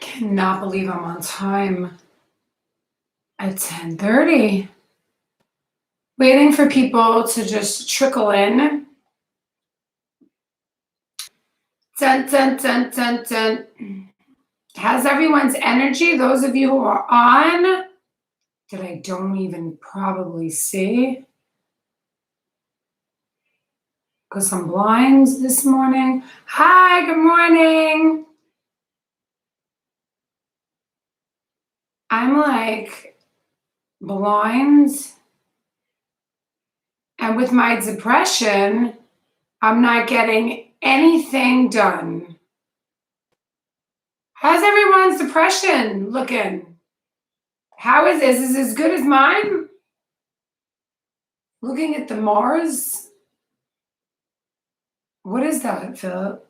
Cannot believe I'm on time at 10:30. Waiting for people to just trickle in. Dun, dun, dun, dun, dun. How's everyone's energy? Those of you who are on that I don't even probably see because I'm blind this morning. Hi, good morning. I'm like blind. And with my depression, I'm not getting anything done. How's everyone's depression looking? How is this? Is this as good as mine? Looking at the Mars. What is that, Philip?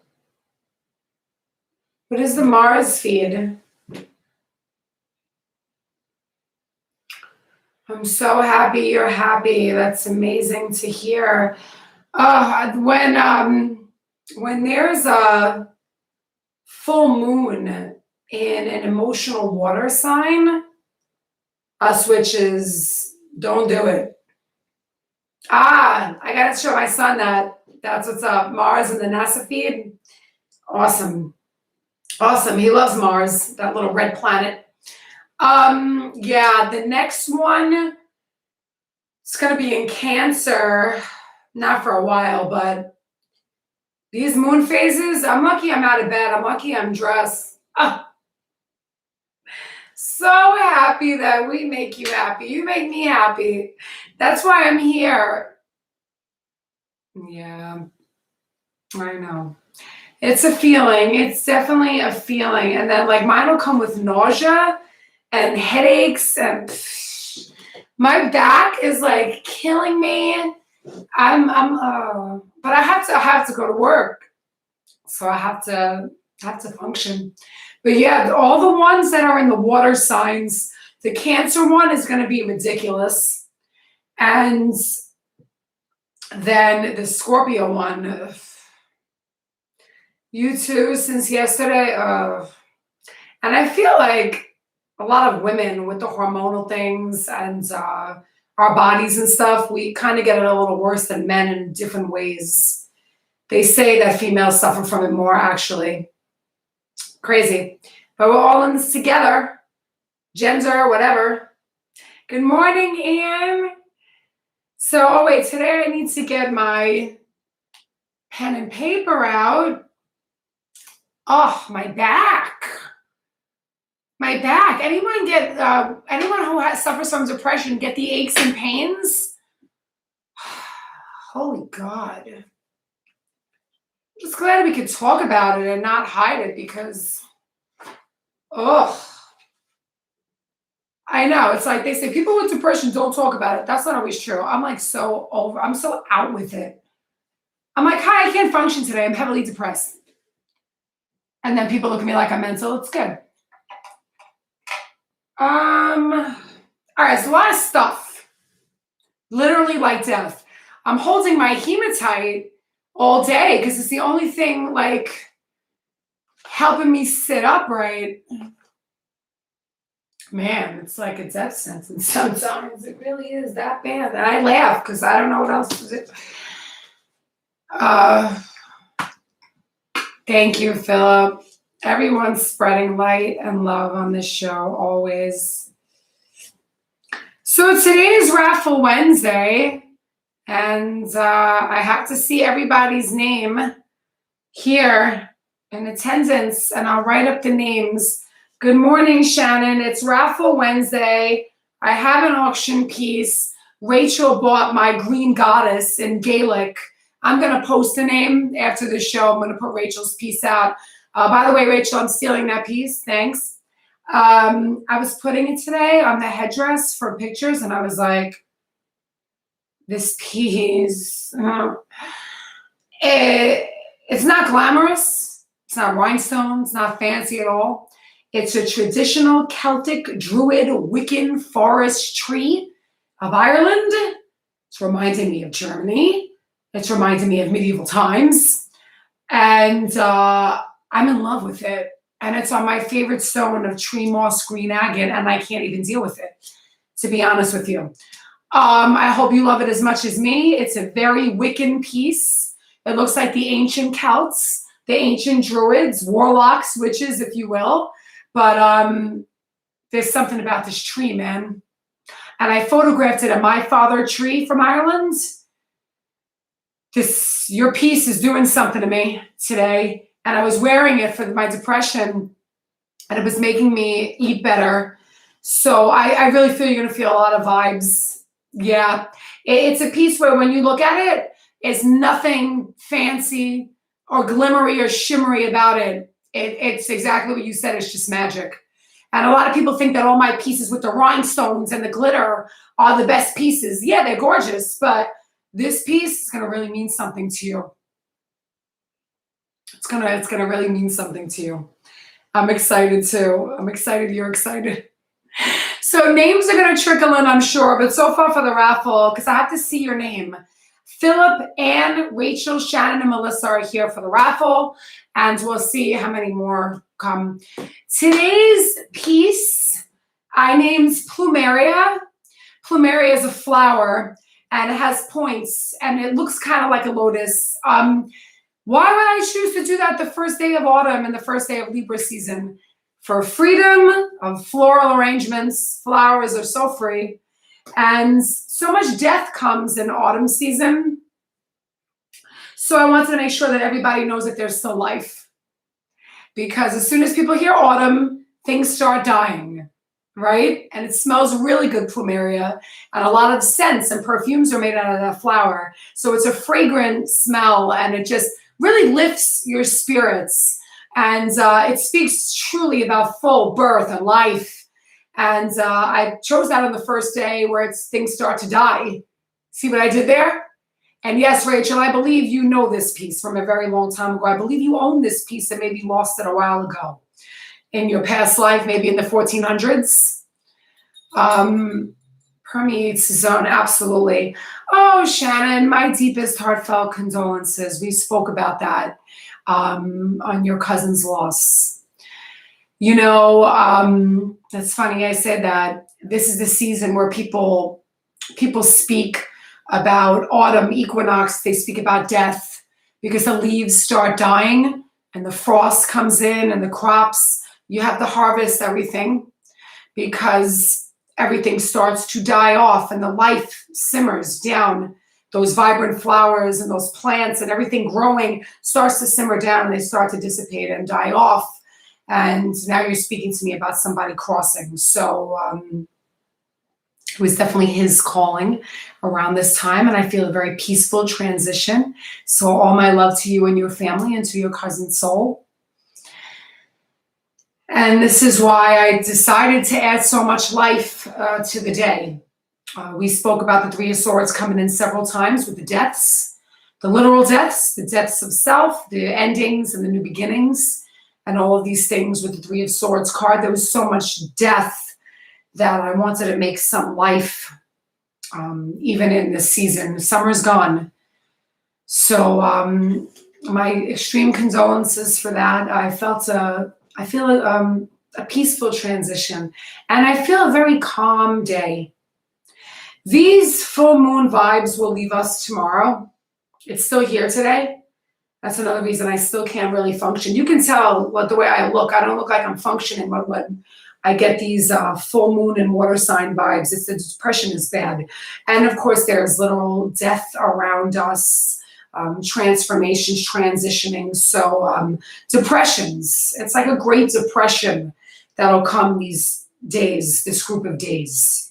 What is the Mars feed? I'm so happy you're happy. That's amazing to hear. When there's a full moon in an emotional water sign, us witches don't do it. I gotta show my son that. That's what's up. Mars in the NASA feed. Awesome. Awesome. He loves Mars, that little red planet. Yeah, the next one, it's gonna be in Cancer. Not for a while, but these moon phases, I'm lucky I'm out of bed. I'm lucky I'm dressed. So happy that we make you happy. You make me happy. That's why I'm here. Yeah, I know. It's a feeling. It's definitely a feeling. And then like mine will come with nausea and headaches and my back is like killing me. But I have to go to work. So I have to function. But yeah, all the ones that are in the water signs, the Cancer one is going to be ridiculous. And then the Scorpio one, you too, since yesterday. And I feel like a lot of women with the hormonal things and our bodies and stuff, we kind of get it a little worse than men in different ways. They say that females suffer from it more, actually. Crazy. But we're all in this together. Gender, whatever. Good morning, Anne. So, oh wait, today I need to get my pen and paper out. Oh, my back. My back. Anyone who suffers from depression get the aches and pains? Holy God. I'm just glad we could talk about it and not hide it because, I know. It's like they say people with depression don't talk about it. That's not always true. I'm like so over. I'm so out with it. I'm like, hi, I can't function today. I'm heavily depressed. And then people look at me like I'm mental. It's good. All right, it's a lot of stuff. Literally like death. I'm holding my hematite all day because it's the only thing like helping me sit upright. Man, it's like a death sentence sometimes. It really is that bad. And I laugh because I don't know what else to do. Thank you, Philip. Everyone's spreading light and love on this show, always. So today is Raffle Wednesday, and I have to see everybody's name here in attendance, and I'll write up the names. Good morning, Shannon. It's Raffle Wednesday. I have an auction piece. Rachel bought my green goddess in Gaelic. I'm going to post a name after the show. I'm going to put Rachel's piece out. By the way, Rachel, I'm stealing that piece. Thanks. I was putting it today on the headdress for pictures, and I was like, this piece, it's not glamorous. It's not rhinestone. It's not fancy at all. It's a traditional Celtic Druid Wiccan forest tree of Ireland. It's reminding me of Germany. It's reminding me of medieval times. And I'm in love with it. And it's on my favorite stone of tree moss green agate, and I can't even deal with it, to be honest with you. I hope you love it as much as me. It's a very Wiccan piece. It looks like the ancient Celts, the ancient Druids, warlocks, witches, if you will. But there's something about this tree, man. And I photographed it at my father tree from Ireland. Your piece is doing something to me today. And I was wearing it for my depression, and it was making me eat better. So I really feel you're going to feel a lot of vibes. Yeah. It's a piece where when you look at it, it's nothing fancy or glimmery or shimmery about it. It's exactly what you said. It's just magic. And a lot of people think that all my pieces with the rhinestones and the glitter are the best pieces. Yeah, they're gorgeous, but this piece is going to really mean something to you. It's gonna really mean something to you. I'm excited too. I'm excited you're excited. So names are going to trickle in, I'm sure, but so far for the raffle, because I have to see your name. Philip, Ann, Rachel, Shannon, and Melissa are here for the raffle, and we'll see how many more come. Today's piece I named Plumeria. Plumeria is a flower, and it has points, and it looks kind of like a lotus. Why would I choose to do that the first day of autumn and the first day of Libra season? For freedom of floral arrangements. Flowers are so free. And so much death comes in autumn season. So I wanted to make sure that everybody knows that there's still life. Because as soon as people hear autumn, things start dying, right? And it smells really good, Plumeria. And a lot of scents and perfumes are made out of that flower. So it's a fragrant smell, and it just really lifts your spirits. And it speaks truly about full birth and life. And I chose that on the first day where things start to die. See what I did there? And yes, Rachel, I believe you know this piece from a very long time ago. I believe you own this piece and maybe lost it a while ago in your past life, maybe in the 1400s. Permeates the zone, absolutely. Oh, Shannon, my deepest heartfelt condolences. We spoke about that. On your cousin's loss. You know, that's funny I said that. This is the season where people speak about autumn equinox. They speak about death because the leaves start dying and the frost comes in and the crops. You have to harvest everything because everything starts to die off and the life simmers down. Those vibrant flowers and those plants and everything growing starts to simmer down, and they start to dissipate and die off. And now you're speaking to me about somebody crossing. So it was definitely his calling around this time, and I feel a very peaceful transition. So all my love to you and your family and to your cousin's soul. And this is why I decided to add so much life to the day. We spoke about the Three of Swords coming in several times with the deaths, the literal deaths, the deaths of self, the endings and the new beginnings, and all of these things with the Three of Swords card. There was so much death that I wanted to make some life, even in this season. Summer's gone. So my extreme condolences for that. I feel a peaceful transition, and I feel a very calm day. These full moon vibes will leave us tomorrow. It's still here today. That's another reason I still can't really function. You can tell the way I look. I don't look like I'm functioning when I get these full moon and water sign vibes. The depression is bad. And of course, there's literal death around us, transformations, transitioning. So depressions, it's like a great depression that'll come these days, this group of days.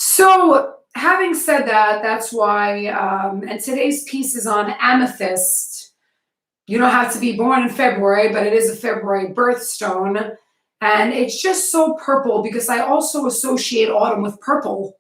So having said that, that's why, and today's piece is on amethyst. You don't have to be born in February, but it is a February birthstone. And it's just so purple because I also associate autumn with purple.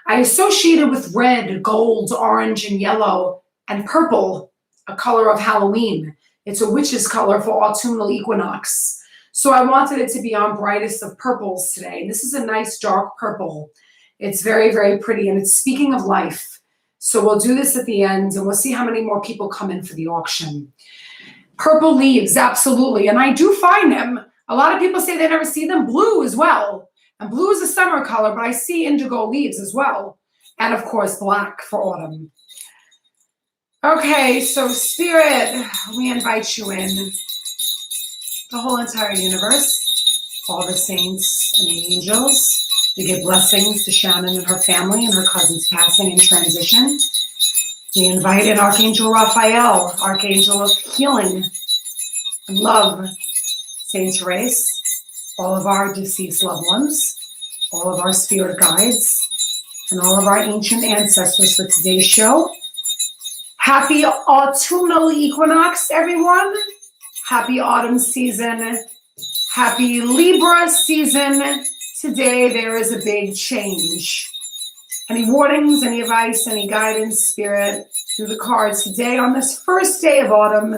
I associate it with red, gold, orange, and yellow, and purple, a color of Halloween. It's a witch's color for autumnal equinox. So I wanted it to be on brightest of purples today. And this is a nice dark purple. It's very, very pretty, and it's speaking of life. So we'll do this at the end, and we'll see how many more people come in for the auction. Purple leaves, absolutely. And I do find them. A lot of people say they never see them. Blue as well. And blue is a summer color, but I see indigo leaves as well. And of course, black for autumn. Okay, so Spirit, we invite you in. The whole entire universe, all the saints and the angels. We give blessings to Shannon and her family and her cousins passing in transition. We invite in Archangel Raphael, Archangel of healing and love, Saint Therese, all of our deceased loved ones, all of our spirit guides, and all of our ancient ancestors for today's show. Happy autumnal equinox, everyone. Happy autumn season. Happy Libra season. Today there is a big change. Any warnings, any advice, any guidance, Spirit, through the cards today on this first day of autumn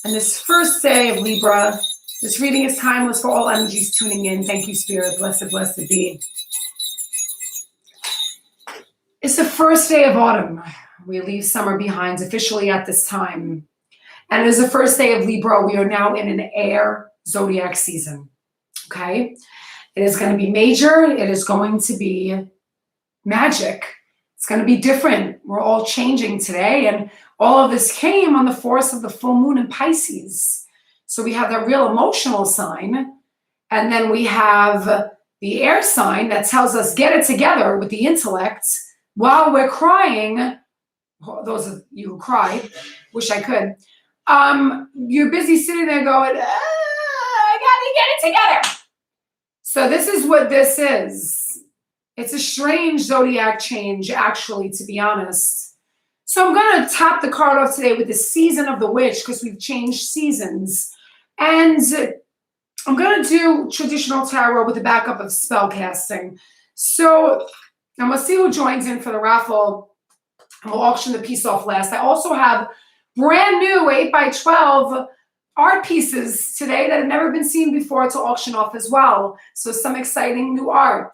and this first day of Libra. This reading is timeless for all energies tuning in. Thank you, Spirit. Blessed, blessed be. It's the first day of autumn. We leave summer behind officially at this time. And it is the first day of Libra. We are now in an air zodiac season. Okay? It is going to be major. It is going to be magic. It's going to be different. We're all changing today. And all of this came on the force of the full moon in Pisces. So we have that real emotional sign. And then we have the air sign that tells us get it together with the intellect while we're crying. Those of you who cried, wish I could. You're busy sitting there going, I gotta get it together. So this is what this is. It's a strange zodiac change, actually, to be honest. So I'm going to top the card off today with the season of the witch because we've changed seasons. And I'm going to do traditional tarot with the backup of spell casting. So, and we'll see who joins in for the raffle. We'll auction the piece off last. I also have brand new 8x12 art pieces today that have never been seen before to auction off as well. So some exciting new art.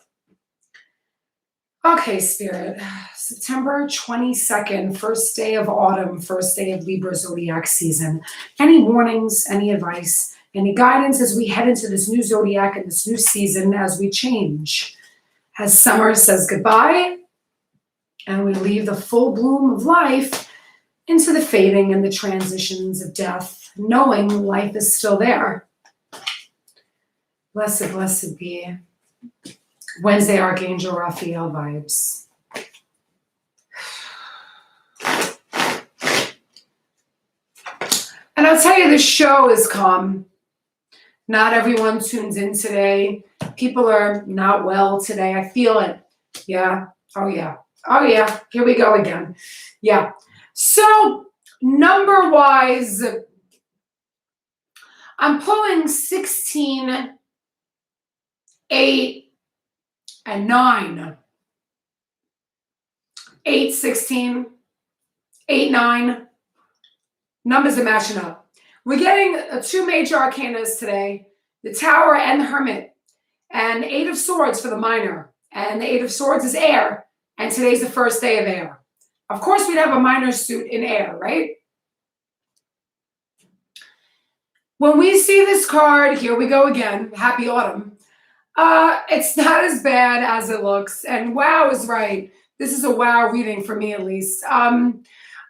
Okay, Spirit. September 22nd, first day of autumn, first day of Libra zodiac season. Any warnings, any advice, any guidance as we head into this new zodiac and this new season as we change? As summer says goodbye, and we leave the full bloom of life into the fading and the transitions of death, knowing life is still there. Blessed, blessed be. Wednesday Archangel Raphael vibes. And I'll tell you, the show is calm. Not everyone tunes in today. People are not well today. I feel it. Yeah. Oh, yeah. Oh, yeah. Here we go again. Yeah. So, number-wise, I'm pulling 16, 8, and 9. 8, 16, 8, 9. Numbers are matching up. We're getting two major arcanas today, the Tower and the Hermit, and 8 of Swords for the minor. And the 8 of Swords is air, and today's the first day of air. Of course, we'd have a minor suit in air, right? When we see this card, here we go again, happy autumn. It's not as bad as it looks, and wow is right. This is a wow reading for me, at least.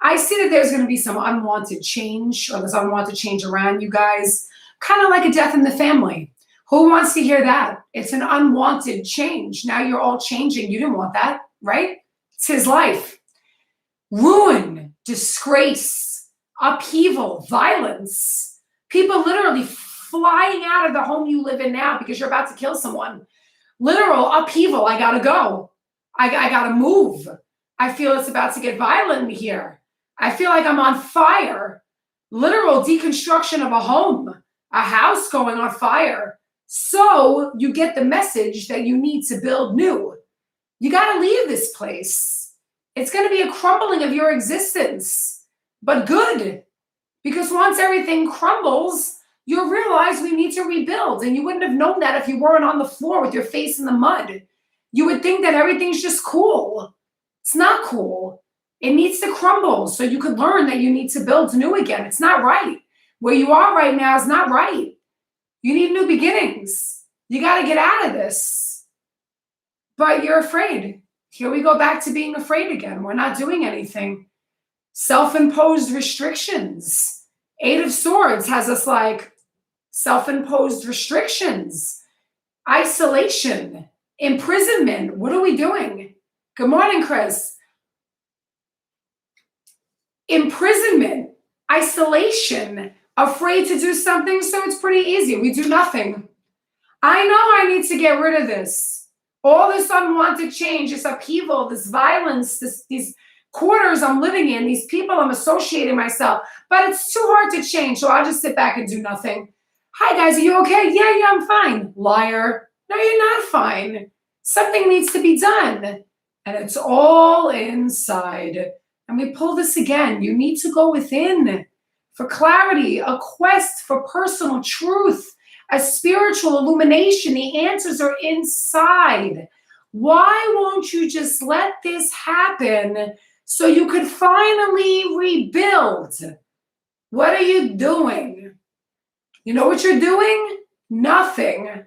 I see that there's going to be some unwanted change, or there's unwanted change around you guys, kind of like a death in the family. Who wants to hear that? It's an unwanted change. Now you're all changing. You didn't want that, right? It's his life. Ruin, disgrace, upheaval, violence. People literally flying out of the home you live in now because you're about to kill someone. Literal upheaval. I got to go. I got to move. I feel it's about to get violent here. I feel like I'm on fire. Literal deconstruction of a home, a house going on fire. So you get the message that you need to build new. You got to leave this place. It's going to be a crumbling of your existence, but good. Because once everything crumbles, you'll realize we need to rebuild. And you wouldn't have known that if you weren't on the floor with your face in the mud. You would think that everything's just cool. It's not cool. It needs to crumble so you could learn that you need to build new again. It's not right. Where you are right now is not right. You need new beginnings. You got to get out of this. But you're afraid. Here we go back to being afraid again. We're not doing anything. Self-imposed restrictions. 8 of Swords has us like self-imposed restrictions, isolation, imprisonment. What are we doing? Good morning, Chris. Imprisonment, isolation, afraid to do something, so it's pretty easy. We do nothing. I know I need to get rid of this. All this unwanted change, this upheaval, this violence, these quarters I'm living in, these people I'm associating myself, but it's too hard to change, so I'll just sit back and do nothing. Hi guys, are you okay? Yeah, I'm fine. Liar. No, you're not fine. Something needs to be done. And it's all inside. And we pull this again. You need to go within for clarity, a quest for personal truth, a spiritual illumination. The answers are inside. Why won't you just let this happen so you could finally rebuild? What are you doing? You know what you're doing? Nothing.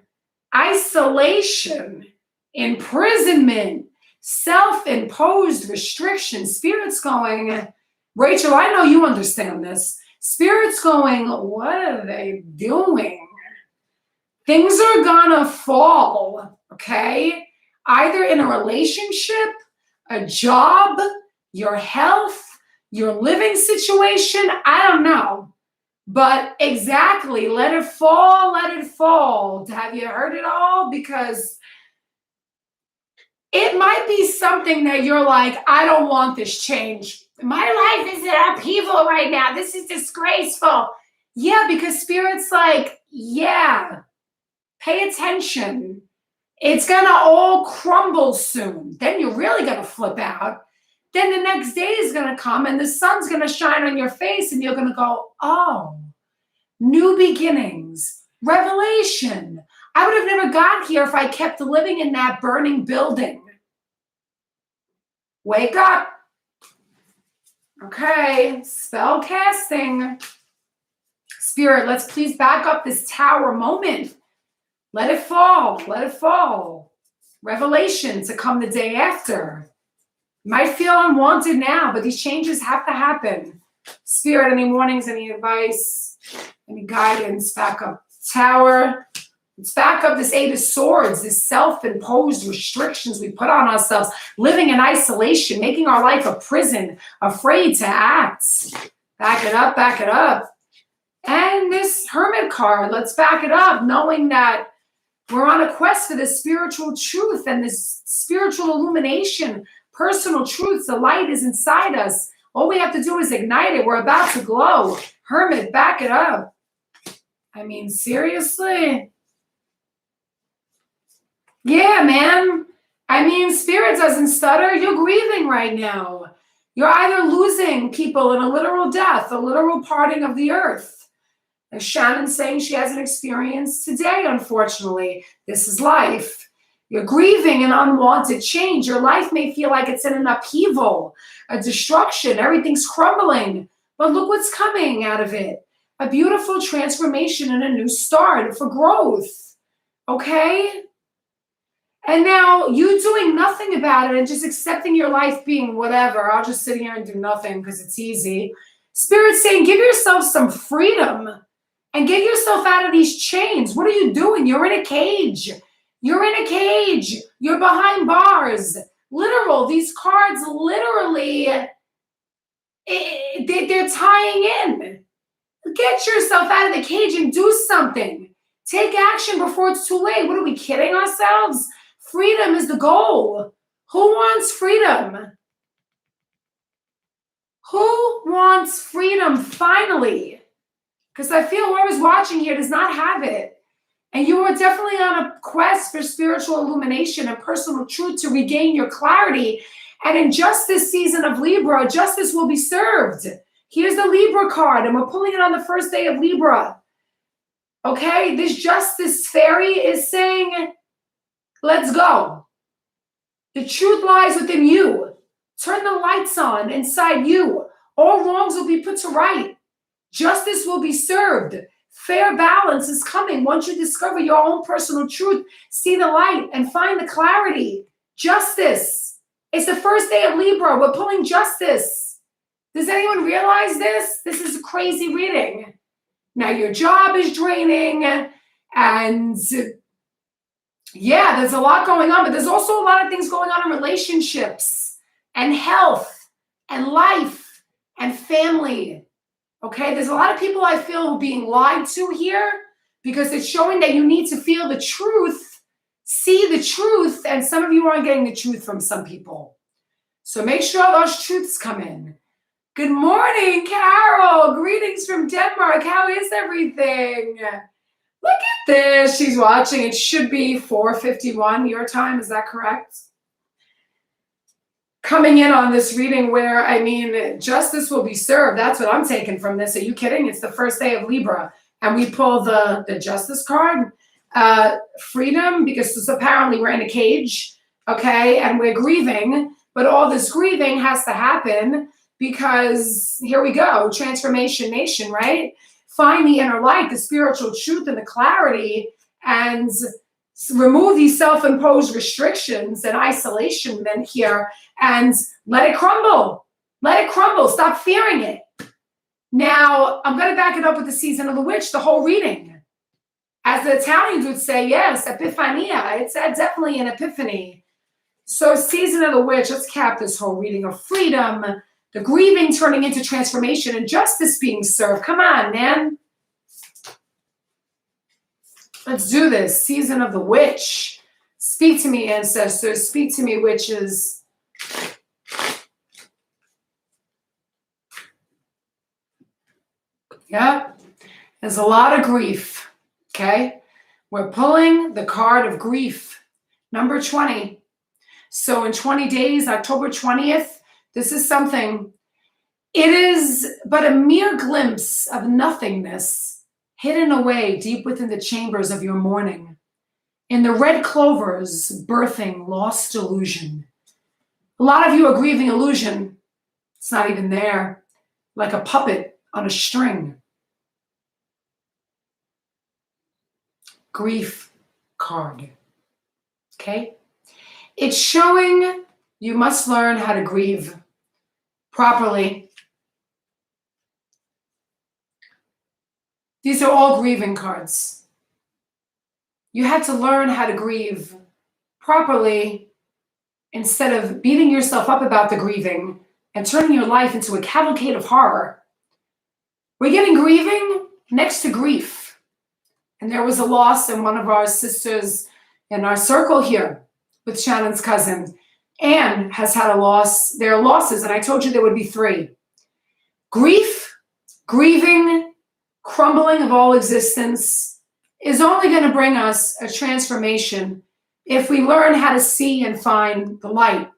Isolation, imprisonment, self-imposed restrictions. Spirit's going, Rachel, I know you understand this. Spirit's going, what are they doing? Things are gonna fall, okay? Either in a relationship, a job, your health, your living situation, I don't know. But exactly, let it fall, let it fall. Have you heard it all? Because it might be something that you're like, I don't want this change. My life is in upheaval right now. This is disgraceful. Yeah, because Spirit's like, yeah, pay attention. It's going to all crumble soon. Then you're really going to flip out. Then the next day is going to come and the sun's going to shine on your face and you're going to go, oh, new beginnings, revelation. I would have never got here if I kept living in that burning building. Wake up. Okay, spell casting. Spirit, let's please back up this tower moment. Let it fall, let it fall. Revelation to come the day after. Might feel unwanted now, but these changes have to happen. Spirit, any warnings, any advice, any guidance, back up tower. Let's back up this 8 of Swords, this self-imposed restrictions we put on ourselves, living in isolation, making our life a prison, afraid to act. Back it up, back it up. And this Hermit card, let's back it up, knowing that we're on a quest for this spiritual truth and this spiritual illumination, personal truths. The light is inside us. All we have to do is ignite it. We're about to glow. Hermit, back it up. I mean, seriously? Yeah, man. I mean, Spirit doesn't stutter. You're grieving right now. You're either losing people in a literal death, a literal parting of the earth. As Shannon's saying she hasn't experienced today, unfortunately. This is life. You're grieving an unwanted change. Your life may feel like it's in an upheaval, a destruction. Everything's crumbling. But look what's coming out of it. A beautiful transformation and a new start for growth. Okay? And now you doing nothing about it and just accepting your life being whatever. I'll just sit here and do nothing because it's easy. Spirit's saying, give yourself some freedom and get yourself out of these chains. What are you doing? You're in a cage. You're in a cage. You're behind bars. Literal. These cards literally, they're tying in. Get yourself out of the cage and do something. Take action before it's too late. What are we kidding ourselves? Freedom is the goal. Who wants freedom? Who wants freedom finally? Because I feel whoever's watching here does not have it. And you are definitely on a quest for spiritual illumination and personal truth to regain your clarity. And in just this season of Libra, justice will be served. Here's the Libra card, and we're pulling it on the first day of Libra. Okay, this justice fairy is saying, let's go. The truth lies within you. Turn the lights on inside you. All wrongs will be put to right. Justice will be served. Fair balance is coming. Once you discover your own personal truth, see the light and find the clarity. Justice. It's the first day of Libra. We're pulling justice. Does anyone realize this? This is a crazy reading. Now your job is draining, and yeah, there's a lot going on, but there's also a lot of things going on in relationships and health and life and family. Okay, there's a lot of people I feel being lied to here because it's showing that you need to feel the truth, see the truth, and some of you aren't getting the truth from some people. So make sure those truths come in. Good morning, Carol. Greetings from Denmark. How is everything? Look at this. She's watching. It should be 4:51 your time. Is that correct? Coming in on this reading where, I mean, justice will be served. That's what I'm taking from this. Are you kidding? It's the first day of Libra. And we pull the justice card. Freedom, because this, apparently we're in a cage, okay? And we're grieving. But all this grieving has to happen because, here we go, transformation nation, right? Find the inner light, the spiritual truth, and the clarity, and remove these self-imposed restrictions and isolation then here, and let it crumble. Let it crumble. Stop fearing it. Now, I'm going to back it up with the season of the witch, the whole reading. As the Italians would say, yes, epifania. It's definitely an epiphany. So season of the witch, let's cap this whole reading of freedom, the grieving turning into transformation, and justice being served. Come on, man. Let's do this. Season of the witch. Speak to me, ancestors. Speak to me, witches. Yeah. There's a lot of grief. Okay. We're pulling the card of grief. Number 20. So in 20 days, October 20th, this is something. It is but a mere glimpse of nothingness hidden away deep within the chambers of your mourning. In the red clovers, birthing lost illusion. A lot of you are grieving illusion. It's not even there, like a puppet on a string. Grief card. Okay? It's showing you must learn how to grieve properly. These are all grieving cards. You had to learn how to grieve properly instead of beating yourself up about the grieving and turning your life into a cavalcade of horror. We're getting grieving next to grief. And there was a loss in one of our sisters in our circle here with Shannon's cousin. Anne has had a loss. There are losses, and I told you there would be 3. Grief, grieving, crumbling of all existence is only going to bring us a transformation if we learn how to see and find the light,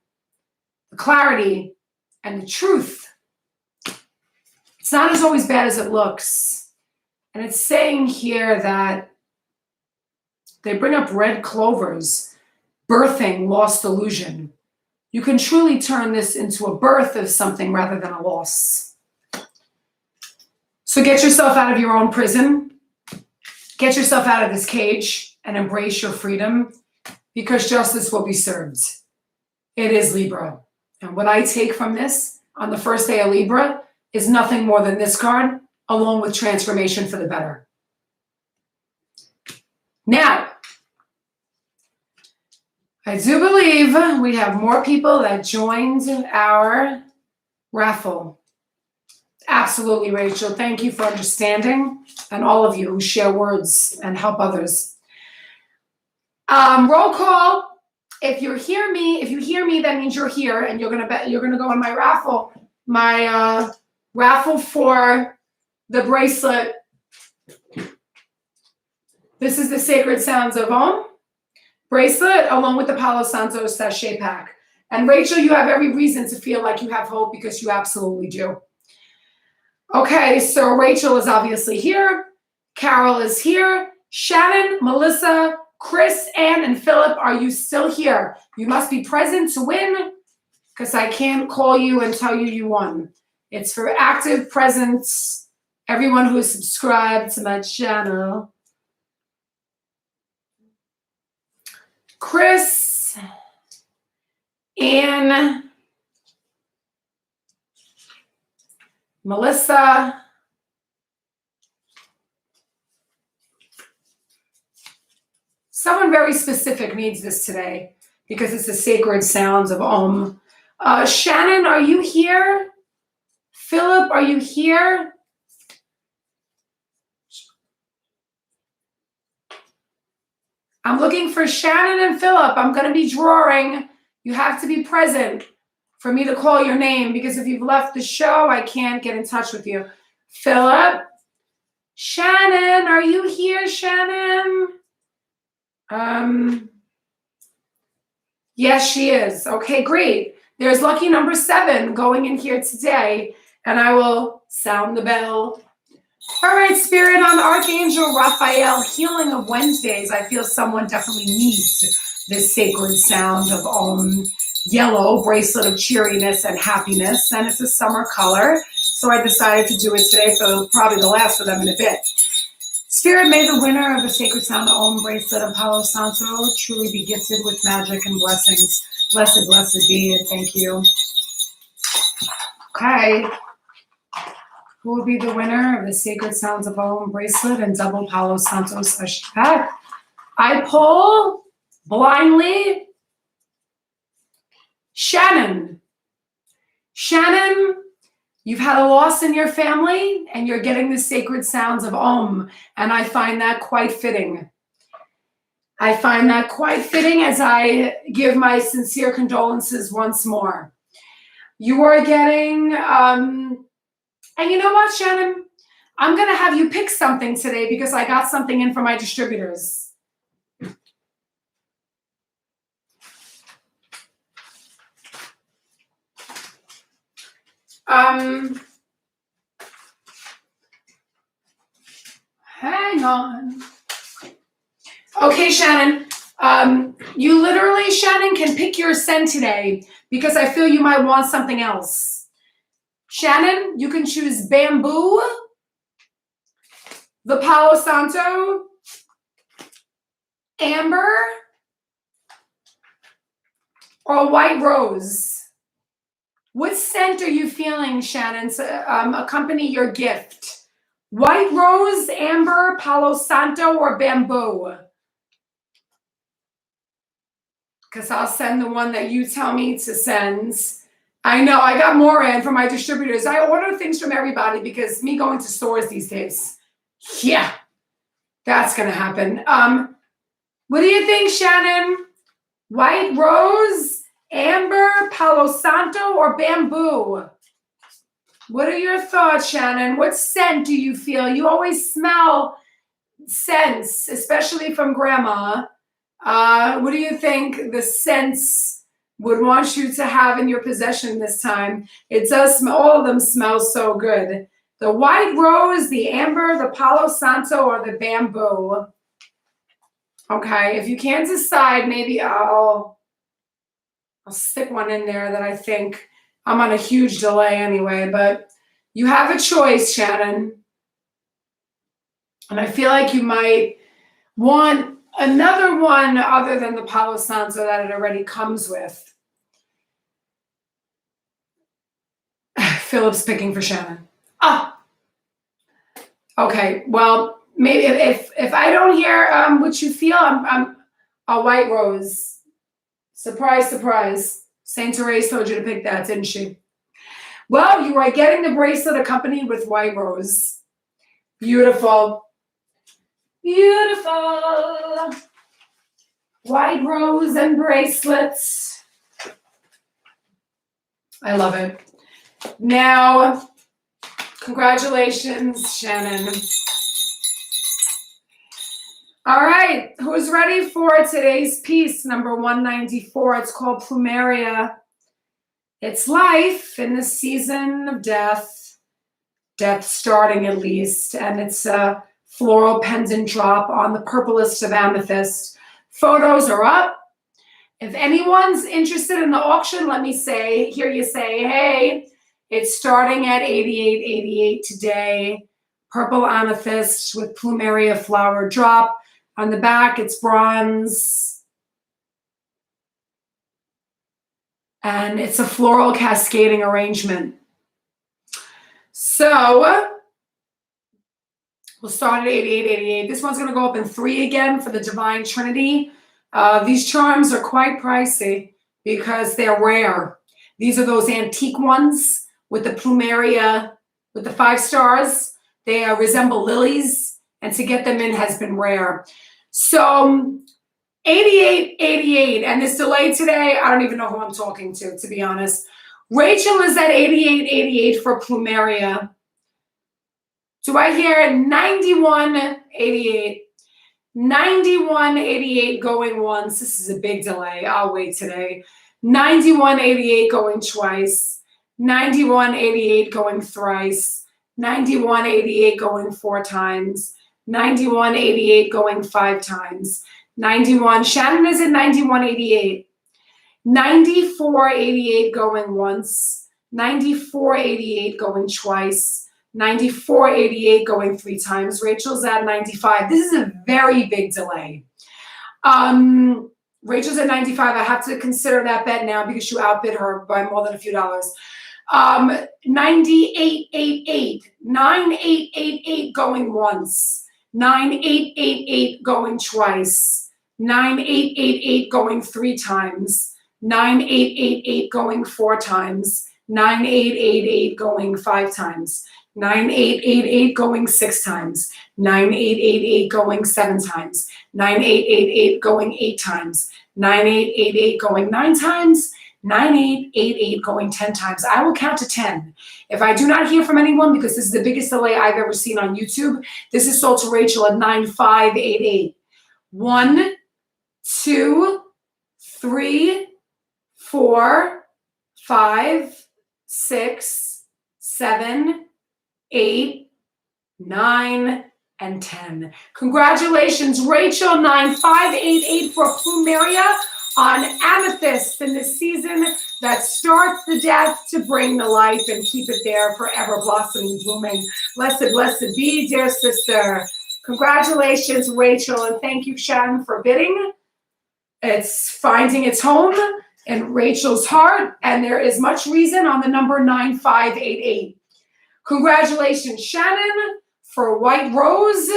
the clarity, and the truth. It's not as always bad as it looks. And it's saying here that they bring up red clovers, birthing lost illusion. You can truly turn this into a birth of something rather than a loss. So get yourself out of your own prison. Get yourself out of this cage and embrace your freedom, because justice will be served. It is Libra. And what I take from this on the first day of Libra is nothing more than this card, along with transformation for the better. Now, I do believe we have more people that joined our raffle. Absolutely, Rachel. Thank you for understanding, and all of you who share words and help others. Roll call. If you hear me, that means you're here, and you're gonna go on my raffle for the bracelet. This is the Sacred Sounds of Om bracelet, along with the Palo Santo sachet pack. And Rachel, you have every reason to feel like you have hope, because you absolutely do. Okay, so Rachel is obviously here. Carol is here. Shannon, Melissa, Chris, Ann, and Philip, are you still here? You must be present to win, because I can't call you and tell you you won. It's for active presence everyone who is subscribed to my channel. Chris, Anne, Melissa, someone very specific needs this today because it's the sacred sounds of Om. Shannon, are you here? Philip, are you here? I'm looking for Shannon and Philip. I'm going to be drawing. You have to be present for me to call your name because if you've left the show, I can't get in touch with you. Philip? Shannon, are you here, Shannon? Yes, she is. Okay, great. There's lucky number 7 going in here today, and I will sound the bell. All right, Spirit, on Archangel Raphael, healing of Wednesdays. I feel someone definitely needs this sacred sound of yellow, bracelet of cheeriness and happiness, and it's a summer color, so I decided to do it today, so probably the last of them in a bit. Spirit, may the winner of the sacred sound Om bracelet of Palo Santo truly be gifted with magic and blessings. Blessed, blessed be, and thank you. Okay. Who will be the winner of the Sacred Sounds of Om bracelet and double Palo Santo pack? I pull blindly Shannon. Shannon, you've had a loss in your family and you're getting the sacred sounds of Om, and I find that quite fitting. I find that quite fitting as I give my sincere condolences once more. You are getting... and you know what, Shannon? I'm going to have you pick something today because I got something in from my distributors. Hang on. Okay, Shannon. You literally, Shannon, can pick your scent today because I feel you might want something else. Shannon, you can choose bamboo, the Palo Santo, amber, or white rose. What scent are you feeling, Shannon, to accompany your gift? White rose, amber, Palo Santo, or bamboo? Because I'll send the one that you tell me to send. I know, I got more in from my distributors. I order things from everybody because me going to stores these days. Yeah, that's going to happen. What do you think, Shannon? White rose, amber, Palo Santo, or bamboo? What are your thoughts, Shannon? What scent do you feel? You always smell scents, especially from Grandma. What do you think the scents would want you to have in your possession this time? It does smell, all of them smell so good. The white rose, the amber, the Palo Santo, or the bamboo. Okay, if you can't decide, maybe I'll stick one in there that I think I'm on a huge delay anyway, but you have a choice, Shannon. And I feel like you might want another one other than the Palo Santo that it already comes with. Philip's picking for Shannon. Ah. Okay, well, maybe if I don't hear what you feel, I'm a white rose. Surprise, surprise. Saint Therese told you to pick that, didn't she? Well, you are getting the bracelet accompanied with white rose. Beautiful. Beautiful. White rose and bracelets. I love it. Now, congratulations, Shannon. All right, who's ready for today's piece, number 194? It's called Plumeria. It's life in the season of death starting at least, and it's a floral pendant drop on the purplest of amethyst. Photos are up. If anyone's interested in the auction, let me hear you say, hey, it's starting at $88.88 today. purple amethyst with Plumeria flower drop. On the back, it's bronze. And it's a floral cascading arrangement. So we'll start at 8888. This one's going to go up in 3 again for the Divine Trinity. These charms are quite pricey because they're rare. These are those antique ones with the Plumeria, with the 5 stars. They resemble lilies, and to get them in has been rare. So 8888, and this delay today, I don't even know who I'm talking to be honest. Rachel is at 8888 for Plumeria. Do I hear 9188? 9188 going once. This is a big delay. I'll wait today. 9188 going twice. 9188 going thrice. 9188 going 4 times. 9188 going 5 times. 91. Shannon is at 9188. 9488 going once. 9488 going twice. 9488 going 3 times. Rachel's at 95. This is a very big delay. Rachel's at 95. I have to consider that bet now because you outbid her by more than a few dollars. 9888. 9888 going once. 9888 going twice. 9888 going 3 times. 9888 going 4 times. 9888 going 5 times. 9888 going 6 times. 9888 going 7 times. 9888 going 8 times. 9888 going 9 times. 9888 going 10 times. I will count to 10. If I do not hear from anyone, because this is the biggest delay I've ever seen on YouTube, this is sold to Rachel at 9588. 1, 2, 3, 4, 5, 6, 7, 8, 9, and 10. Congratulations, Rachel. 9588 for Plumeria on amethyst in the season that starts the death to bring the life and keep it there forever blossoming, blooming. Blessed, blessed be, dear sister. Congratulations, Rachel, and thank you, Shannon, for bidding. It's finding its home in Rachel's heart, and there is much reason on the number 9588. Congratulations, Shannon, for White Rose,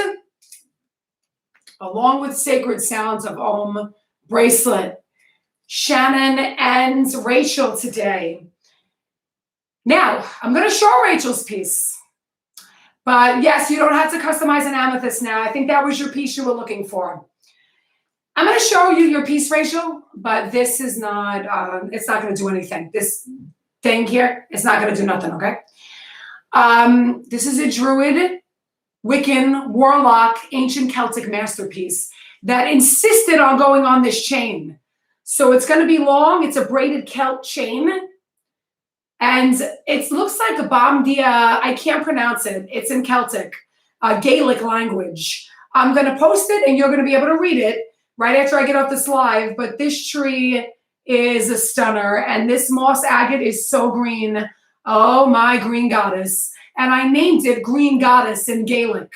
along with Sacred Sounds of Om bracelet. Shannon and Rachel today. Now, I'm going to show Rachel's piece. But yes, you don't have to customize an amethyst now. I think that was your piece you were looking for. I'm going to show you your piece, Rachel, but this is not, it's not going to do anything. This thing here, it's not going to do nothing, okay? This is a Druid, Wiccan, Warlock, Ancient Celtic masterpiece that insisted on going on this chain. So it's going to be long. It's a braided Celt chain. And it looks like a Bomdia. I can't pronounce it. It's in Celtic, Gaelic language. I'm going to post it and you're going to be able to read it right after I get off this live. But this tree is a stunner. And this moss agate is so green. Oh, my green goddess. And I named it Green Goddess in Gaelic.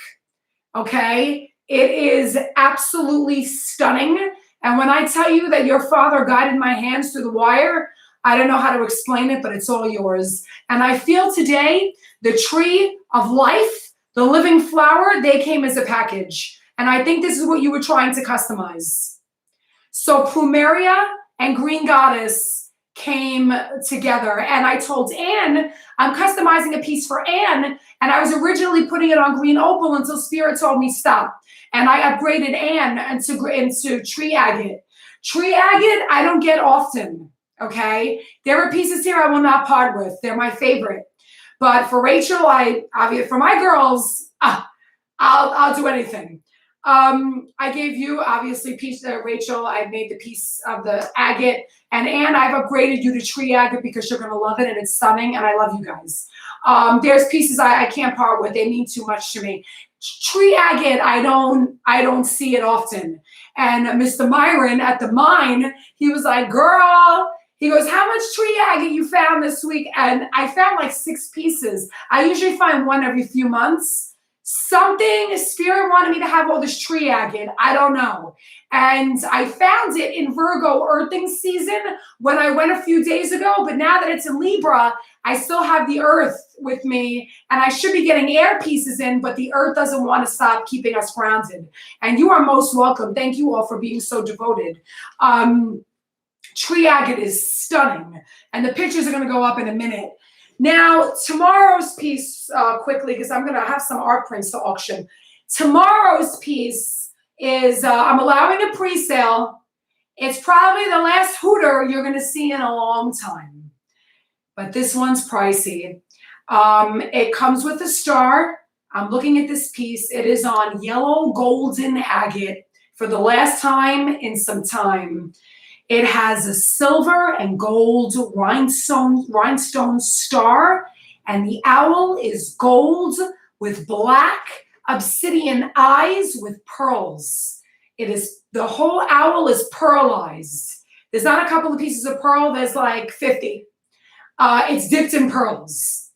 Okay? It is absolutely stunning. And when I tell you that your father guided my hands through the wire, I don't know how to explain it, but it's all yours. And I feel today the tree of life, the living flower, they came as a package. And I think this is what you were trying to customize. So Plumeria and Green Goddess came together. And I told Anne, I'm customizing a piece for Anne. And I was originally putting it on green opal until Spirit told me stop. And I upgraded Anne into tree agate. Tree agate, I don't get often. Okay, there are pieces here I will not part with. They're my favorite. But for Rachel, for my girls, I'll do anything. I gave you obviously piece Rachel. I made the piece of the agate, and Anne, I've upgraded you to tree agate because you're gonna love it and it's stunning, and I love you guys. There's pieces I can't part with. They mean too much to me. Tree agate, I don't see it often. And Mr. Myron at the mine, he was like, girl. He goes, how much tree agate you found this week? And I found like 6 pieces. I usually find one every few months. Something, Spirit wanted me to have all this tree agate. I don't know. And I found it in Virgo earthing season when I went a few days ago. But now that it's in Libra, I still have the earth with me. And I should be getting air pieces in, but the earth doesn't want to stop keeping us grounded. And you are most welcome. Thank you all for being so devoted. Tree agate is stunning. And the pictures are going to go up in a minute. Now, tomorrow's piece, quickly, because I'm going to have some art prints to auction. Tomorrow's piece is, I'm allowing a pre-sale. It's probably the last hooter you're going to see in a long time. But this one's pricey. It comes with a star. I'm looking at this piece. It is on yellow golden agate for the last time in some time. It has a silver and gold rhinestone star, and the owl is gold with black obsidian eyes with pearls. The whole owl is pearlized. There's not a couple of pieces of pearl, there's like 50. It's dipped in pearls.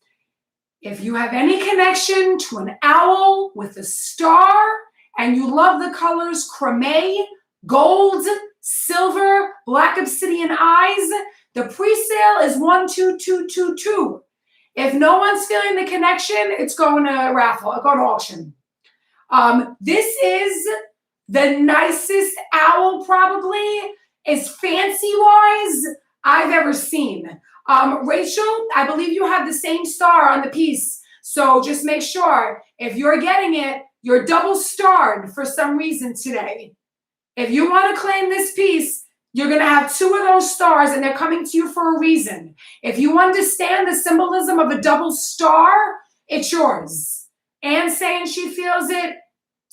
If you have any connection to an owl with a star and you love the colors creme, gold, silver, black obsidian eyes, the pre-sale is 12222. If no one's feeling the connection, it's going to raffle, going to auction. This is the nicest owl, probably, as fancy-wise, I've ever seen. Rachel, I believe you have the same star on the piece, so just make sure if you're getting it, you're double starred for some reason today. If you want to claim this piece, you're going to have 2 of those stars, and they're coming to you for a reason. If you understand the symbolism of a double star, it's yours. Anne's saying she feels it.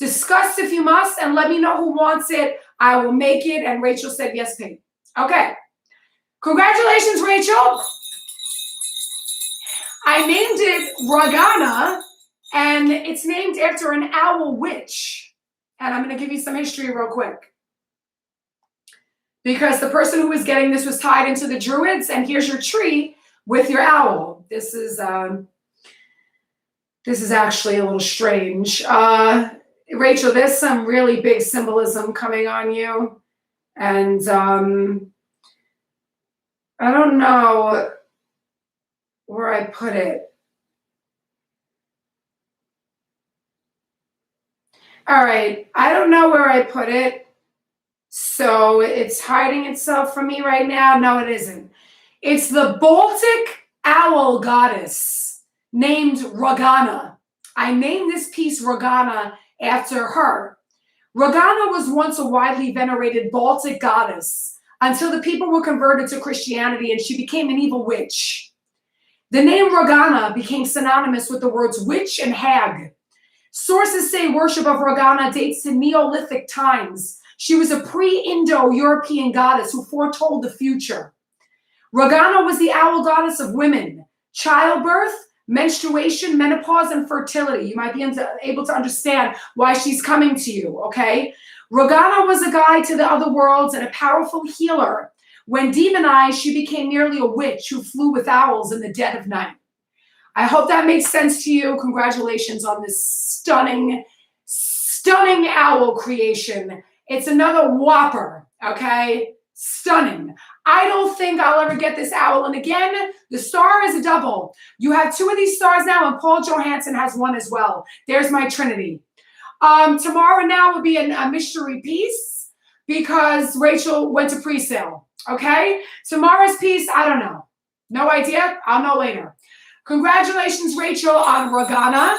Discuss if you must, and let me know who wants it. I will make it, and Rachel said yes, Pete. Okay. Congratulations, Rachel. I named it Ragana, and it's named after an owl witch. And I'm going to give you some history real quick. Because the person who was getting this was tied into the Druids, and here's your tree with your owl. This is actually a little strange. Rachel, there's some really big symbolism coming on you. And I don't know where I put it. All right, I don't know where I put it. So it's hiding itself from me right now. No, it isn't. It's the Baltic owl goddess named Ragana. I named this piece Ragana after her. Ragana was once a widely venerated Baltic goddess until the people were converted to Christianity and she became an evil witch. The name Ragana became synonymous with the words witch and hag. Sources say worship of Ragana dates to Neolithic times. She was a pre-Indo-European goddess who foretold the future. Ragana was the owl goddess of women, childbirth, menstruation, menopause, and fertility. You might be able to understand why she's coming to you, okay? Ragana was a guide to the other worlds and a powerful healer. When demonized, she became merely a witch who flew with owls in the dead of night. I hope that makes sense to you. Congratulations on this stunning, stunning owl creation. It's another whopper, okay? Stunning. I don't think I'll ever get this owl. And again, the star is a double. You have 2 of these stars now, and Paul Johansson has 1 as well. There's my trinity. Tomorrow now will be a mystery piece because Rachel went to pre-sale, okay? Tomorrow's piece, I don't know. No idea. I'll know later. Congratulations, Rachel, on Ragana,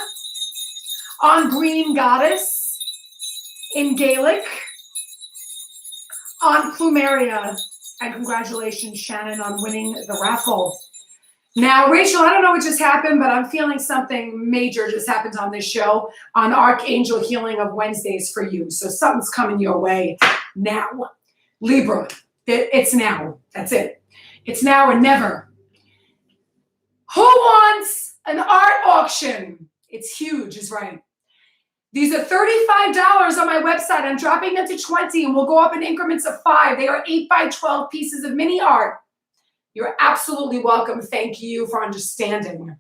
on Green Goddess in Gaelic, on Plumeria, and congratulations, Shannon, on winning the raffle. Now, Rachel, I don't know what just happened, but I'm feeling something major just happened on this show on Archangel Healing of Wednesdays for you. So something's coming your way now. Libra, it's now. That's it. It's now or never. Who wants an art auction? It's huge, is right. These are $35 on my website. I'm dropping them to 20 and we'll go up in increments of 5. They are 8 by 12 pieces of mini art. You're absolutely welcome. Thank you for understanding.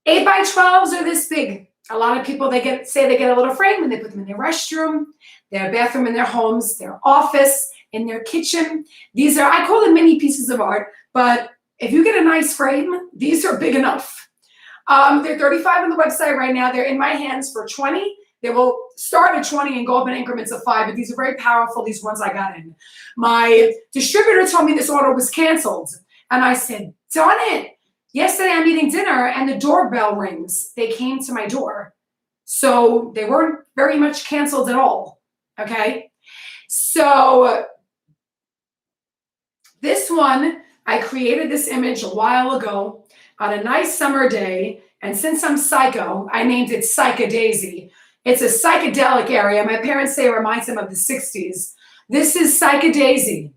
8 by 12s are this big. A lot of people, say they get a little afraid when they put them in their restroom, their bathroom in their homes, their office, in their kitchen. These are, I call them mini pieces of art, but if you get a nice frame, these are big enough. They're $35 on the website right now. They're in my hands for $20. They will start at 20 and go up in increments of 5, but these are very powerful, these ones I got in. My distributor told me this order was canceled, and I said, darn it. Yesterday I'm eating dinner and the doorbell rings. They came to my door. So they weren't very much canceled at all, okay? So this one, I created this image a while ago on a nice summer day, and since I'm psycho, I named it Psycha Daisy. It's a psychedelic area. My parents say it reminds them of the 60s. This is Psycha Daisy.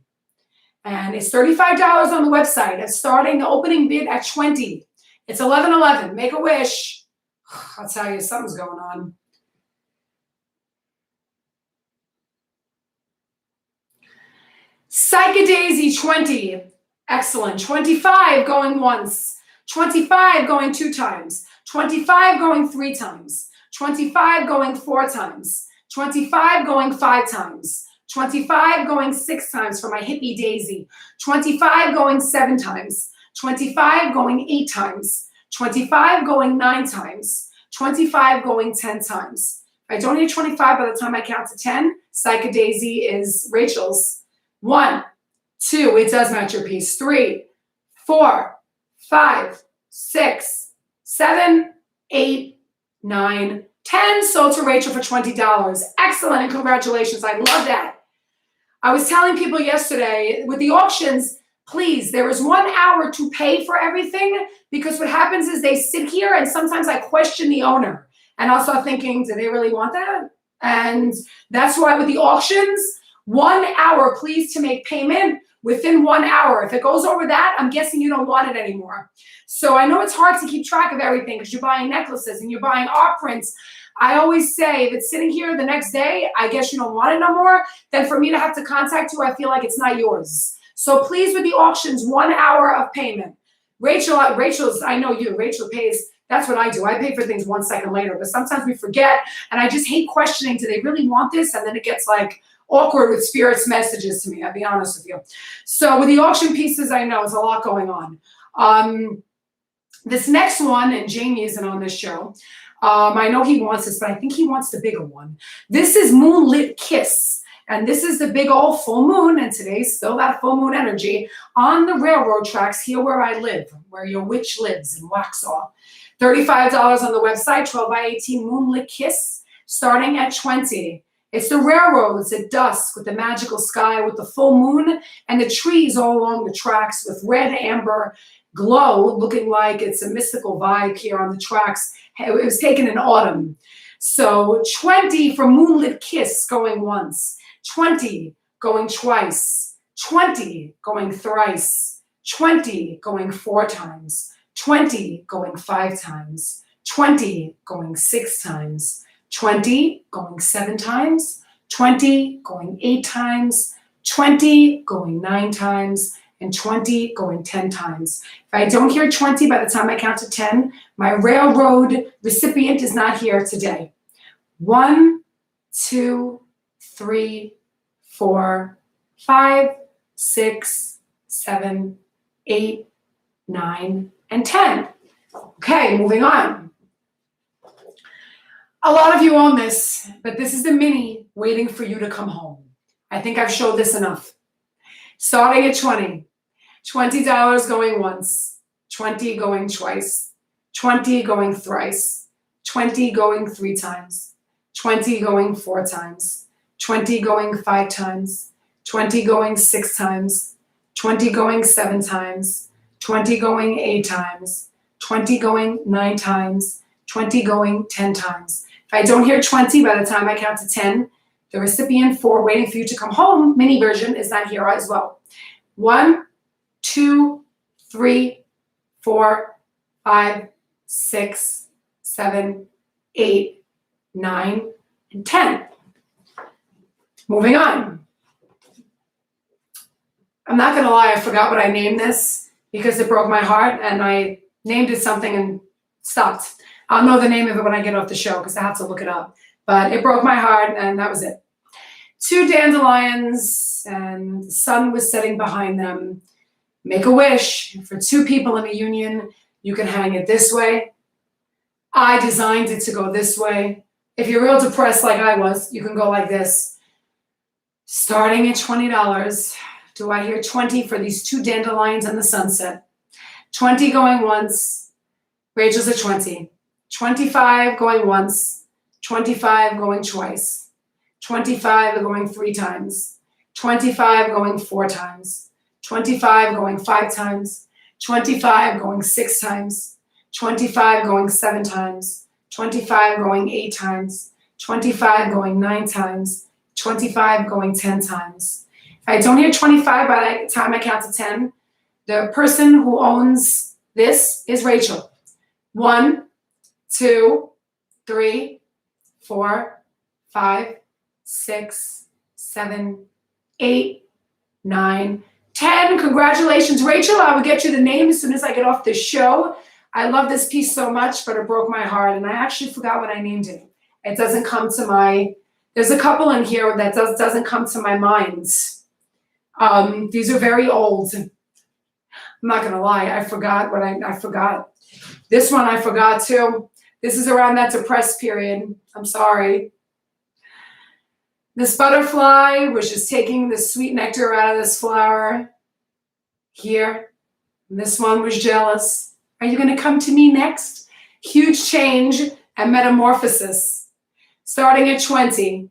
And it's $35 on the website. It's starting the opening bid at $20. It's $11.11. Make a wish. I'll tell you, something's going on. Psycha Daisy, 20. Excellent. 25 going once. 25 going 2 times. 25 going 3 times. 25 going 4 times. 25 going 5 times. 25 going 6 times for my hippie Daisy. 25 going 7 times. 25 going 8 times. 25 going 9 times. 25 going 10 times. If I don't hit 25 by the time I count to 10, Psycha Daisy is Rachel's. 1, 2, it does match your piece. 3, 4, 5, 6, 7, 8, 9, 10. Sold to Rachel for $20. Excellent, and congratulations. I love that. I was telling people yesterday with the auctions, please, there is 1 hour to pay for everything, because what happens is they sit here and sometimes I question the owner. And I'll start thinking, do they really want that? And that's why with the auctions, 1 hour, please, to make payment within 1 hour. If it goes over that, I'm guessing you don't want it anymore. So I know it's hard to keep track of everything because you're buying necklaces and you're buying art prints. I always say, if it's sitting here the next day, I guess you don't want it no more. Then for me to have to contact you, I feel like it's not yours. So please, with the auctions, 1 hour of payment. Rachel's, I know you, Rachel pays. That's what I do. I pay for things 1 second later, but sometimes we forget. And I just hate questioning, do they really want this? And then it gets like awkward with Spirit's messages to me, I'll be honest with you. So with the auction pieces, I know there's a lot going on. This next one, and Jamie isn't on this show, I know he wants this, but I think he wants the bigger one. This is Moonlit Kiss. And this is the big old full moon, and today's still that full moon energy on the railroad tracks here where I live, where your witch lives in Waxhaw. $35 on the website, 12 by 18 Moonlit Kiss, starting at $20. It's the railroads at dusk with the magical sky, with the full moon and the trees all along the tracks with red amber glow, looking like it's a mystical vibe here on the tracks. It was taken in autumn. So 20 for Moonlit Kiss going once, 20 going twice, 20 going thrice, 20 going 4 times, 20 going 5 times, 20 going 6 times, 20 going 7 times, 20 going 8 times, 20 going 9 times, and 20 going 10 times. If I don't hear 20 by the time I count to 10, my railroad recipient is not here today. 1, 2, 3, 4, 5, 6, 7, 8, 9, and 10. Okay, moving on. A lot of you own this, but this is the mini waiting for you to come home. I think I've showed this enough. Starting at 20. $20 going once, 20 going twice, 20 going thrice, 20 going 3 times, 20 going 4 times, 20 going 5 times, 20 going 6 times, 20 going 7 times, 20 going 8 times, 20 going 9 times, 20 going 10 times. If I don't hear 20 by the time I count to 10, the recipient for waiting for you to come home mini version is not here as well. 1, 2, 3, 4, 5, 6, 7, 8, 9, and 10. Moving on. I'm not going to lie, I forgot what I named this because it broke my heart and I named it something and stopped. I'll know the name of it when I get off the show because I have to look it up. But it broke my heart, and that was it. 2 dandelions, and the sun was setting behind them. Make a wish for 2 people in a union. You can hang it this way. I designed it to go this way. If you're real depressed like I was, you can go like this. Starting at $20. Do I hear 20 for these 2 dandelions and the sunset? 20 going once. Rachel's at 20. 25 going once. 25 going twice. 25 going 3 times. 25 going 4 times. 25 going 5 times. 25 going 6 times. 25 going 7 times. 25 going 8 times. 25 going 9 times. 25 going 10 times. If I don't hear 25 by the time I count to 10, the person who owns this is Rachel. 1, 2, 3, 4, 5, 6, 7, 8, 9, 10. Congratulations, Rachel. I will get you the name as soon as I get off this show. I love this piece so much, but it broke my heart, and I actually forgot what I named it. It doesn't come to my, there's a couple in here that doesn't come to my mind. These are very old. I'm not going to lie. I forgot what I forgot. This one I forgot too. This is around that depressed period. I'm sorry. This butterfly was just taking the sweet nectar out of this flower here. And this one was jealous. Are you going to come to me next? Huge change and metamorphosis. Starting at 20.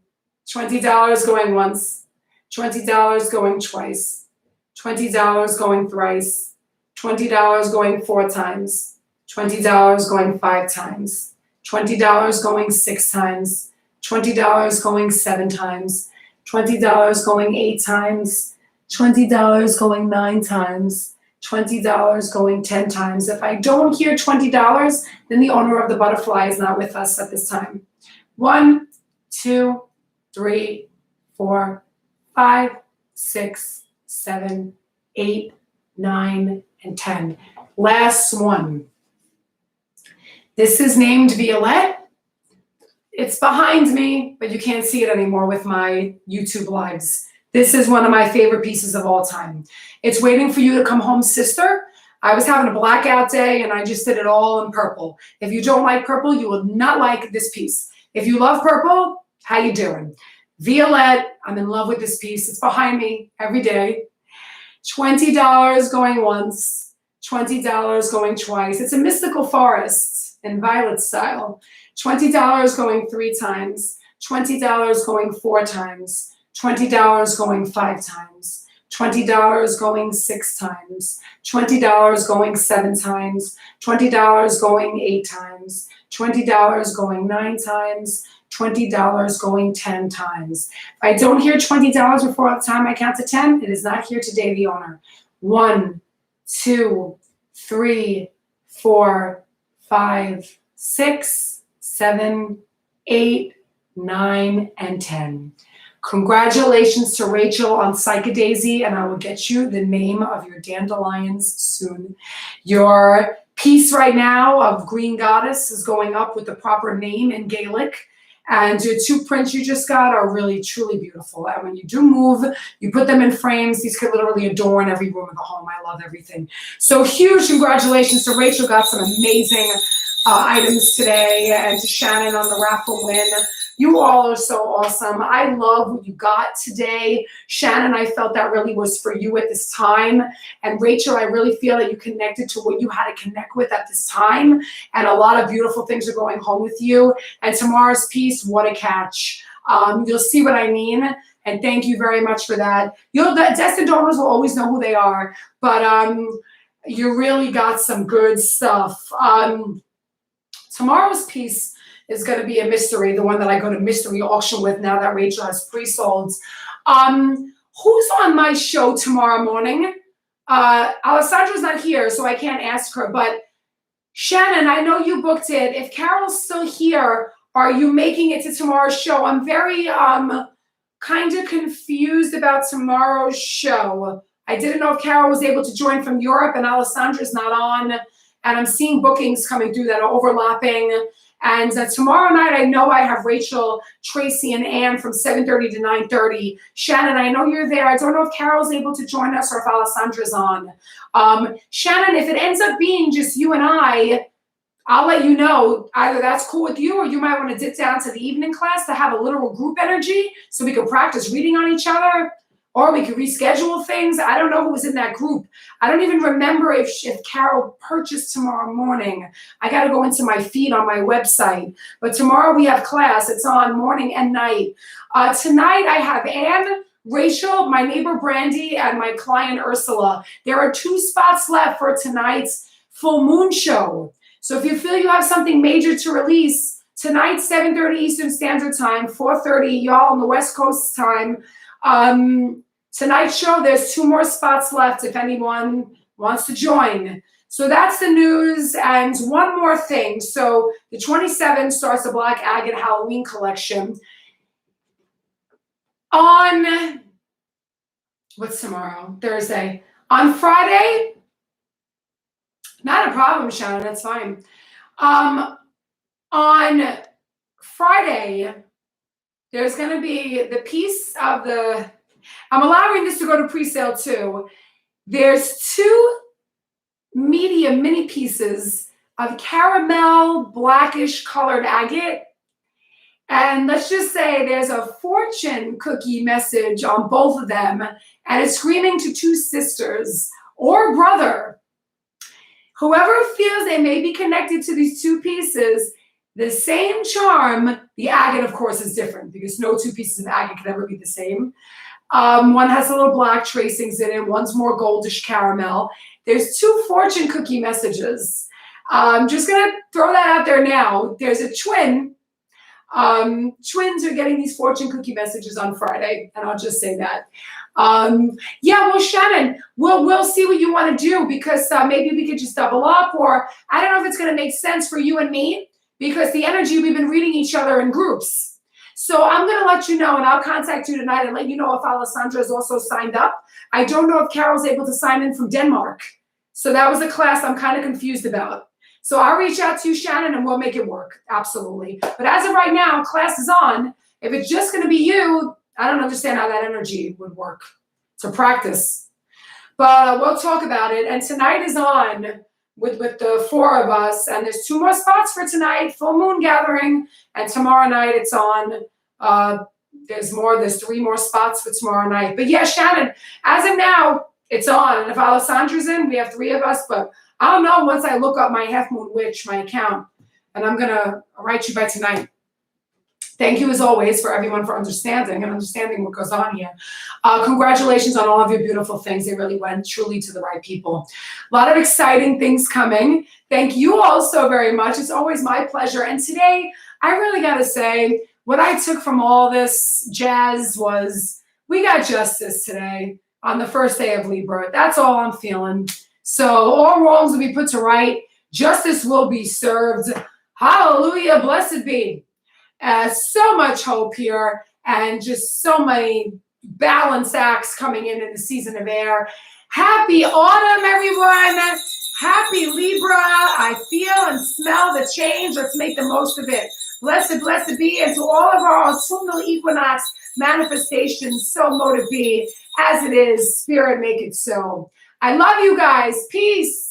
$20 going once. $20 going twice. $20 going thrice. $20 going 4 times. $20 going 5 times. $20 going 6 times. $20 going 7 times. $20 going 8 times. $20 going 9 times. $20 going 10 times. If I don't hear $20, then the owner of the butterfly is not with us at this time. 1, 2, 3, 4, 5, 6, 7, 8, 9, and 10. Last one. This is named Violette. It's behind me, but you can't see it anymore with my YouTube lives. This is one of my favorite pieces of all time. It's Waiting for You to Come Home, Sister. I was having a blackout day, and I just did it all in purple. If you don't like purple, you will not like this piece. If you love purple, how you doing? Violette, I'm in love with this piece. It's behind me every day. $20 going once, $20 going twice. It's a mystical forest in violet style. $20 going 3 times, $20 going 4 times, $20 going 5 times, $20 going 6 times, $20 going 7 times, $20 going 8 times, $20 going 9 times, $20 going 10 times. If I don't hear $20 before the time I count to 10, it is not here today, the owner. 1, 2, 3, 4, 5, 6, 7, 8, 9, and 10. Congratulations to Rachel on Psychadaisy, and I will get you the name of your dandelions soon. Your piece right now of Green Goddess is going up with the proper name in Gaelic. And your 2 prints you just got are really, truly beautiful. And when you do move, you put them in frames. These could literally adorn every room of the home. I love everything. So huge congratulations to Rachel. Got some amazing items today. And to Shannon on the raffle win. You all are so awesome. I love what you got today. Shannon, I felt that really was for you at this time. And Rachel, I really feel that you connected to what you had to connect with at this time. And a lot of beautiful things are going home with you. And tomorrow's piece, what a catch. You'll see what I mean. And thank you very much for that. The destined donors will always know who they are. But you really got some good stuff. Tomorrow's piece is going to be a mystery, the one that I go to mystery auction with now that Rachel has pre-sold. Who's on my show tomorrow morning? Alessandra's not here, so I can't ask her. But Shannon, I know you booked it. If Carol's still here, are you making it to tomorrow's show? I'm very kind of confused about tomorrow's show. I didn't know if Carol was able to join from Europe and Alessandra's not on. and I'm seeing bookings coming through that are overlapping. And tomorrow night, I know I have Rachel, Tracy, and Ann from 7:30 to 9:30. Shannon, I know you're there. I don't know if Carol's able to join us or if Alessandra's on. Shannon, if it ends up being just you and I'll let you know. Either that's cool with you, or you might want to dip down to the evening class to have a literal group energy so we can practice reading on each other, or we could reschedule things. I don't know who was in that group. I don't even remember if Carol purchased tomorrow morning. I got to go into my feed on my website. But tomorrow we have class. It's on morning and night. Tonight I have Anne, Rachel, my neighbor Brandy, and my client Ursula. There are 2 spots left for tonight's full moon show. So if you feel you have something major to release, tonight, 7:30 Eastern Standard Time, 4:30, y'all on the West Coast time. Tonight's show, there's 2 more spots left if anyone wants to join. So that's the news. And one more thing. So the 27th starts the Black Agate Halloween collection. On, what's tomorrow? Thursday. On Friday, not a problem, Shannon, that's fine. On Friday, there's going to be the piece of the, I'm allowing this to go to pre-sale too. There's 2 medium mini pieces of caramel blackish colored agate. And let's just say there's a fortune cookie message on both of them. And it's screaming to 2 sisters or brother. Whoever feels they may be connected to these 2 pieces, the same charm, the agate, of course, is different because no 2 pieces of agate can ever be the same. One has a little black tracings in it. One's more goldish caramel. There's 2 fortune cookie messages. I'm just going to throw that out there now. There's a twin. Twins are getting these fortune cookie messages on Friday, and I'll just say that. Yeah, well, Shannon, we'll see what you want to do because maybe we could just double up, or I don't know if it's going to make sense for you and me because the energy, we've been reading each other in groups. So I'm going to let you know, and I'll contact you tonight and let you know if Alessandra is also signed up. I don't know if Carol's able to sign in from Denmark. So that was a class I'm kind of confused about. So I'll reach out to you, Shannon, and we'll make it work. Absolutely. But as of right now, class is on. If it's just going to be you, I don't understand how that energy would work to practice. But we'll talk about it. And tonight is on with the 4 of us. And there's 2 more spots for tonight, full moon gathering. And tomorrow night it's on. There's 3 more spots for tomorrow night. But yeah, Shannon, as of now, it's on. And if Alessandra's in, we have 3 of us. But I don't know once I look up my Half Moon Witch, my account. And I'm going to write you by tonight. Thank you, as always, for everyone for understanding what goes on here. Congratulations on all of your beautiful things. They really went truly to the right people. A lot of exciting things coming. Thank you all so very much. It's always my pleasure. And today, I really got to say, what I took from all this jazz was we got justice today on the first day of Libra. That's all I'm feeling. So all wrongs will be put to right. Justice will be served. Hallelujah. Blessed be. So much hope here and just so many balance acts coming in the season of air. Happy autumn, everyone. Happy Libra. I feel and smell the change. Let's make the most of it. Blessed, blessed be. And to all of our autumnal equinox manifestations, so mote it be. As it is, Spirit, make it so. I love you guys. Peace.